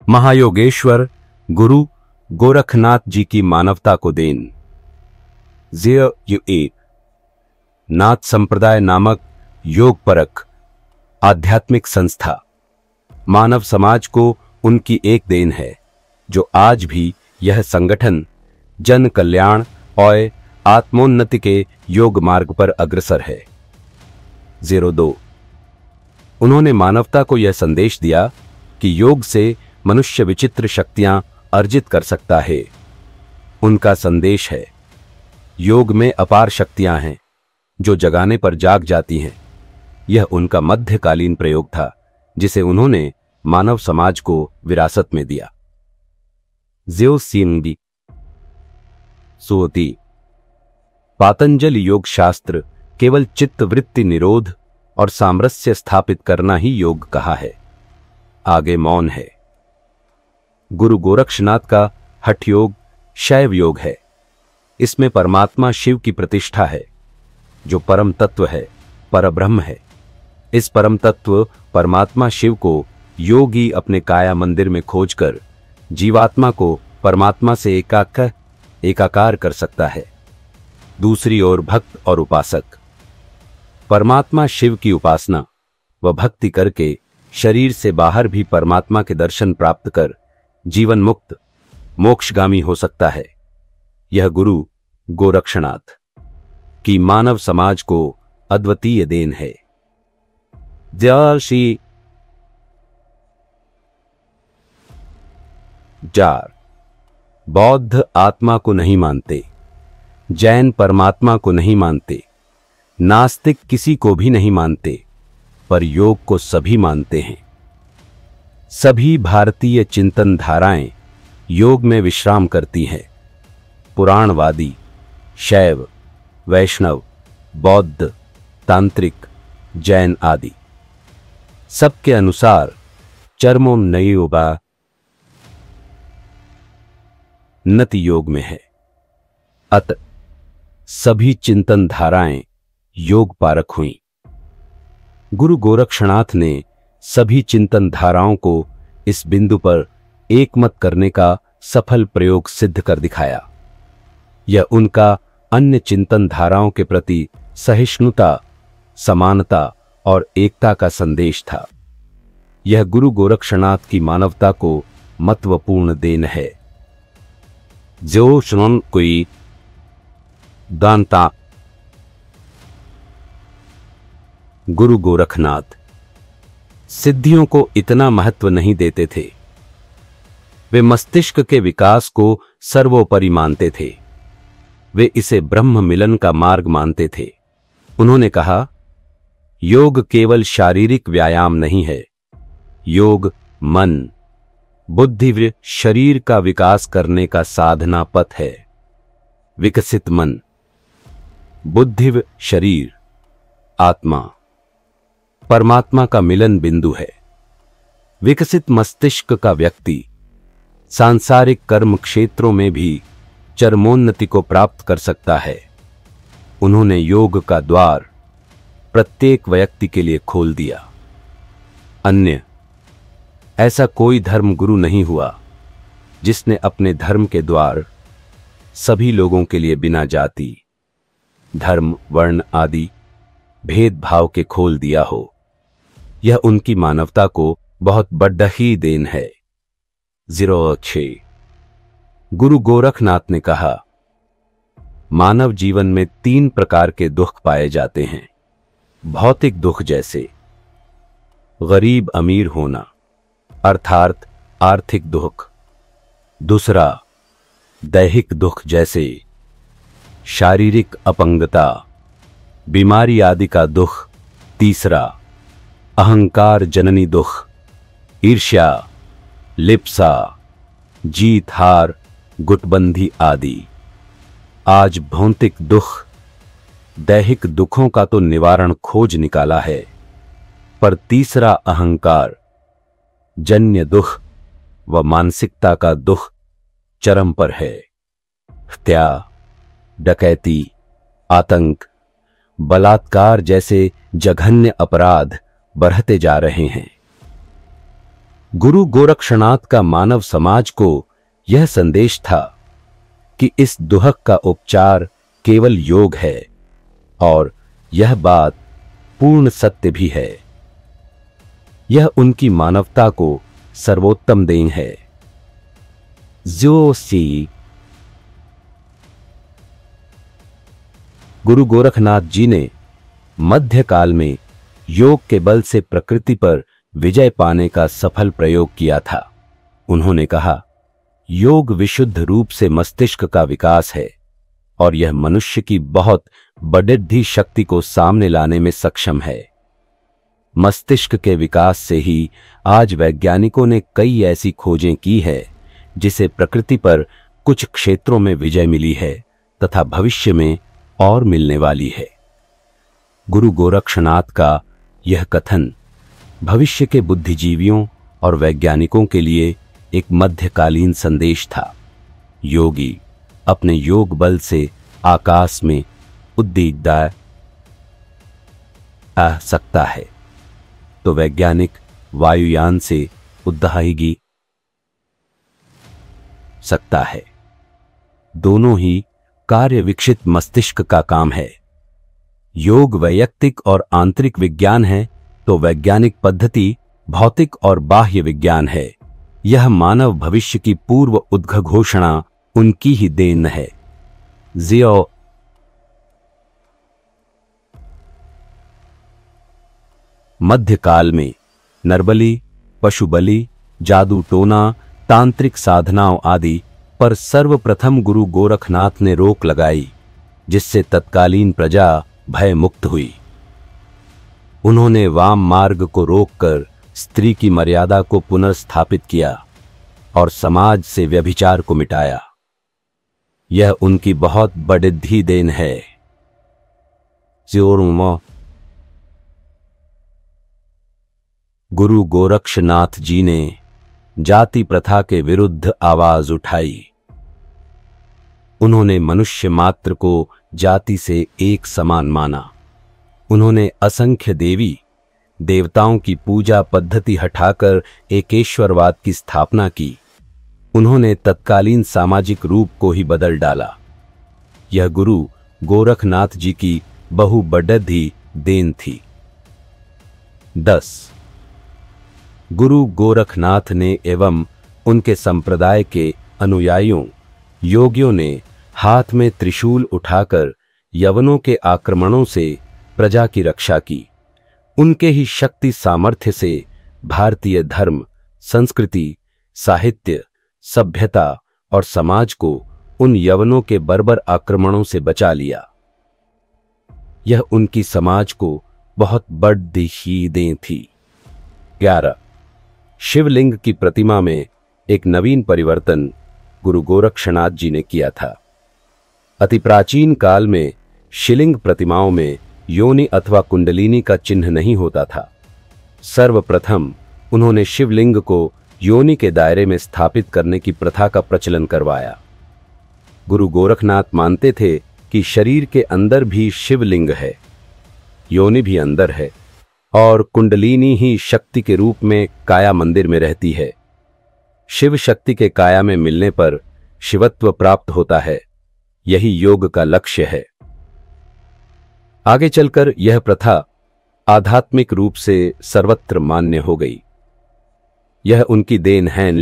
महायोगेश्वर गुरु गोरखनाथ जी की मानवता को देन। 08 नाथ संप्रदाय नामक योग परक आध्यात्मिक संस्था मानव समाज को उनकी एक देन है, जो आज भी यह संगठन जन कल्याण और आत्मोन्नति के योग मार्ग पर अग्रसर है। 02 उन्होंने मानवता को यह संदेश दिया कि योग से मनुष्य विचित्र शक्तियां अर्जित कर सकता है। उनका संदेश है, योग में अपार शक्तियां हैं जो जगाने पर जाग जाती हैं। यह उनका मध्यकालीन प्रयोग था, जिसे उन्होंने मानव समाज को विरासत में दिया। ज़्यो सींगबी सोती पातंजलि योग शास्त्र केवल चित्त वृत्ति निरोध और सामरस्य स्थापित करना ही योग कहा है। आगे मौन है। गुरु गोरक्षनाथ का हठ योग शैव योग है। इसमें परमात्मा शिव की प्रतिष्ठा है, जो परम तत्व है, परब्रह्म है। इस परम तत्व परमात्मा शिव को योगी अपने काया मंदिर में खोजकर जीवात्मा को परमात्मा से एकाकार कर सकता है। दूसरी ओर भक्त और उपासक परमात्मा शिव की उपासना व भक्ति करके शरीर से बाहर भी परमात्मा के दर्शन प्राप्त कर जीवन मुक्त मोक्षगामी हो सकता है। यह गुरु गोरक्षनाथ की मानव समाज को अद्वितीय देन है। जय श्री जार बौद्ध आत्मा को नहीं मानते, जैन परमात्मा को नहीं मानते, नास्तिक किसी को भी नहीं मानते, पर योग को सभी मानते हैं। सभी भारतीय चिंतन धाराएं योग में विश्राम करती हैं। पुराणवादी, शैव, वैष्णव, बौद्ध, तांत्रिक, जैन आदि सबके अनुसार चरमो नयोगा नति योग में है। अत सभी चिंतन धाराएं योग पारक हुई। गुरु गोरक्षनाथ ने सभी चिंतन धाराओं को इस बिंदु पर एकमत करने का सफल प्रयोग सिद्ध कर दिखाया। यह उनका अन्य चिंतन धाराओं के प्रति सहिष्णुता, समानता और एकता का संदेश था। यह गुरु गोरक्षनाथ की मानवता को महत्वपूर्ण देन है। जो श्रवण कोई दानता गुरु गोरखनाथ सिद्धियों को इतना महत्व नहीं देते थे। वे मस्तिष्क के विकास को सर्वोपरि मानते थे। वे इसे ब्रह्म मिलन का मार्ग मानते थे। उन्होंने कहा, योग केवल शारीरिक व्यायाम नहीं है। योग मन, बुद्धि व शरीर का विकास करने का साधना पथ है। विकसित मन, बुद्धि व शरीर, आत्मा परमात्मा का मिलन बिंदु है। विकसित मस्तिष्क का व्यक्ति सांसारिक कर्म क्षेत्रों में भी चरमोन्नति को प्राप्त कर सकता है। उन्होंने योग का द्वार प्रत्येक व्यक्ति के लिए खोल दिया। अन्य ऐसा कोई धर्म गुरु नहीं हुआ जिसने अपने धर्म के द्वार सभी लोगों के लिए बिना जाति, धर्म, वर्ण आदि भेदभाव के खोल दिया हो। यह उनकी मानवता को बहुत बड़ा ही देन है। 06 गुरु गोरखनाथ ने कहा, मानव जीवन में 3 प्रकार के दुख पाए जाते हैं। भौतिक दुख जैसे गरीब अमीर होना अर्थात आर्थिक दुख। दूसरा दैहिक दुख जैसे शारीरिक अपंगता, बीमारी आदि का दुख। तीसरा अहंकार जननी दुख, ईर्ष्या, लिप्सा, जीत हार, गुटबंदी आदि। आज भौतिक दुख, दैहिक दुखों का तो निवारण खोज निकाला है, पर तीसरा अहंकार जन्य दुख व मानसिकता का दुख चरम पर है। हत्या, डकैती, आतंक, बलात्कार जैसे जघन्य अपराध बढ़ते जा रहे हैं। गुरु गोरक्षनाथ का मानव समाज को यह संदेश था कि इस दुहक का उपचार केवल योग है और यह बात पूर्ण सत्य भी है। यह उनकी मानवता को सर्वोत्तम देन है। जो सी गुरु गोरखनाथ जी ने मध्यकाल में योग के बल से प्रकृति पर विजय पाने का सफल प्रयोग किया था। उन्होंने कहा, योग विशुद्ध रूप से मस्तिष्क का विकास है और यह मनुष्य की बहुत बढ़ती शक्ति को सामने लाने में सक्षम है। मस्तिष्क के विकास से ही आज वैज्ञानिकों ने कई ऐसी खोजें की है जिसे प्रकृति पर कुछ क्षेत्रों में विजय मिली है तथा भविष्य में और मिलने वाली है। गुरु गोरक्षनाथ का यह कथन भविष्य के बुद्धिजीवियों और वैज्ञानिकों के लिए एक मध्यकालीन संदेश था। योगी अपने योग बल से आकाश में उद्दीप्त आ सकता है तो वैज्ञानिक वायुयान से उद्दाहिगी सकता है। दोनों ही कार्य विकसित मस्तिष्क का काम है। योग वैयक्तिक और आंतरिक विज्ञान है तो वैज्ञानिक पद्धति भौतिक और बाह्य विज्ञान है। यह मानव भविष्य की पूर्व उद्घोषणा उनकी ही देन है। जियो मध्यकाल में नरबली, पशुबली, जादू टोना, तांत्रिक साधनाओं आदि पर सर्वप्रथम गुरु गोरखनाथ ने रोक लगाई, जिससे तत्कालीन प्रजा भय मुक्त हुई। उन्होंने वाम मार्ग को रोककर स्त्री की मर्यादा को पुनर्स्थापित किया और समाज से व्यभिचार को मिटाया। यह उनकी बहुत बड़ी देन है। गुरु गोरक्षनाथ जी ने जाति प्रथा के विरुद्ध आवाज उठाई। उन्होंने मनुष्य मात्र को जाति से एक समान माना। उन्होंने असंख्य देवी देवताओं की पूजा पद्धति हटाकर एकेश्वरवाद की स्थापना की। उन्होंने तत्कालीन सामाजिक रूप को ही बदल डाला। यह गुरु गोरखनाथ जी की बहुबड़ी देन थी। 10. गुरु गोरखनाथ ने एवं उनके संप्रदाय के अनुयायियों योगियों ने हाथ में त्रिशूल उठाकर यवनों के आक्रमणों से प्रजा की रक्षा की। उनके ही शक्ति सामर्थ्य से भारतीय धर्म, संस्कृति, साहित्य, सभ्यता और समाज को उन यवनों के बर्बर आक्रमणों से बचा लिया। यह उनकी समाज को बहुत बड़ी देन थी। 11. शिवलिंग की प्रतिमा में एक नवीन परिवर्तन गुरु गोरक्षनाथ जी ने किया था। अति प्राचीन काल में शिवलिंग प्रतिमाओं में योनि अथवा कुंडलिनी का चिन्ह नहीं होता था। सर्वप्रथम उन्होंने शिवलिंग को योनि के दायरे में स्थापित करने की प्रथा का प्रचलन करवाया। गुरु गोरखनाथ मानते थे कि शरीर के अंदर भी शिवलिंग है, योनि भी अंदर है और कुंडलिनी ही शक्ति के रूप में काया मंदिर में रहती है। शिव शक्ति के काया में मिलने पर शिवत्व प्राप्त होता है। यही योग का लक्ष्य है। आगे चलकर यह प्रथा आध्यात्मिक रूप से सर्वत्र मान्य हो गई। यह उनकी देन है।